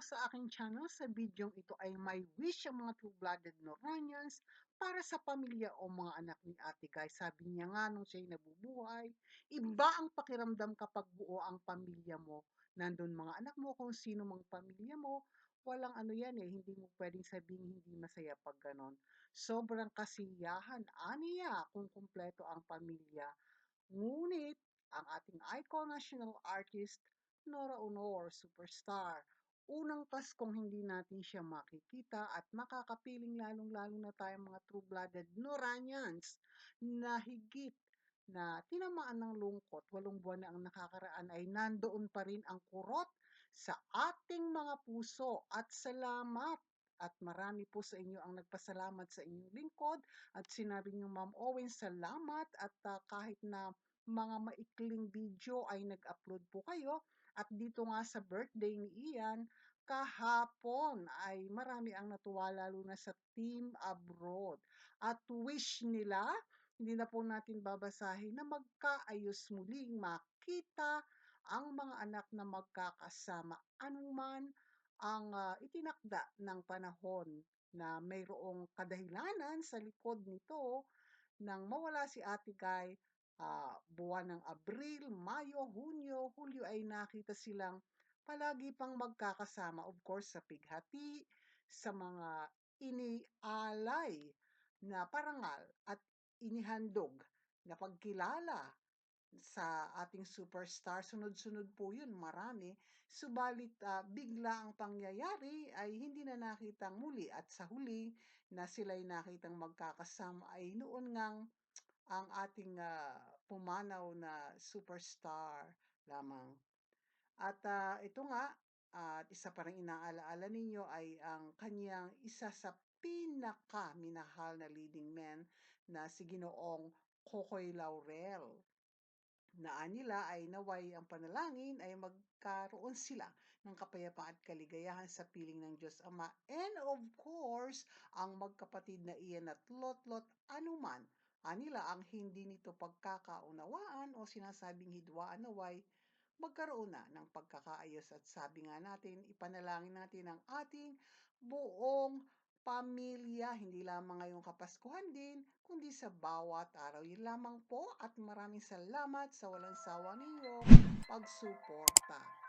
sa aking channel. Sa bidyong ito ay may wish ang mga true-blooded Noranians para sa pamilya o mga anak ni Ate Guy. Sabi niya nga nung siya'y nabubuhay, iba ang pakiramdam kapag buo ang pamilya mo. Nandun mga anak mo, kung sino mang pamilya mo, walang ano yan hindi mo pwedeng sabihin hindi masaya pag ganon. Sobrang kasiyahan, aniya, kung kumpleto ang pamilya. Ngunit, ang ating icon national artist, Nora Honor, superstar, unang Paskong hindi natin siya makikita at makakapiling lalong-lalo na tayong mga true-blooded Noranians na higit na tinamaan ng lungkot, 8 buwan na ang nakakaraan ay nandoon pa rin ang kurot sa ating mga puso at salamat. At marami po sa inyo ang nagpasalamat sa inyong lingkod at sinabi niyo, Ma'am Owen, salamat at kahit na mga maikling video ay nag-upload po kayo. At dito nga sa birthday ni Ian, kahapon ay marami ang natuwa lalo na sa team abroad. At wish nila, hindi na po natin babasahin, na magkaayos muling makita ang mga anak na magkakasama. Anuman ang itinakda ng panahon na mayroong kadahilanan sa likod nito nang mawala si Ate Guy, buwan ng Abril, Mayo, Hunyo, Hulyo ay nakita silang palagi pang magkakasama. Of course, sa pighati, sa mga inialay na parangal at inihandog na pagkilala sa ating superstar. Sunod-sunod po yun, marami. Subalit bigla ang pangyayari ay hindi na nakitang muli at sa huli na sila'y nakitang magkakasama ay noon ngang ang ating pumanaw na superstar lamang. At ito nga, at isa pa rin inaalaala ninyo ay ang kanyang isa sa pinaka-minahal na leading man na si Ginoong Kokoy Laurel. Naan nila ay naway ang panalangin ay magkaroon sila ng kapayapaan at kaligayahan sa piling ng Diyos Ama. And of course, ang magkapatid na Ian at Lotlot anuman anila ang hindi nito pagkakaunawaan o sinasabing hidwaan naway magkaroon na ng pagkakaayos. At sabi nga natin, ipanalangin natin ang ating buong pamilya, hindi lamang ngayong Kapaskuhan din, kundi sa bawat araw. Yun lamang po at maraming salamat sa walang sawa ninyong pagsuporta.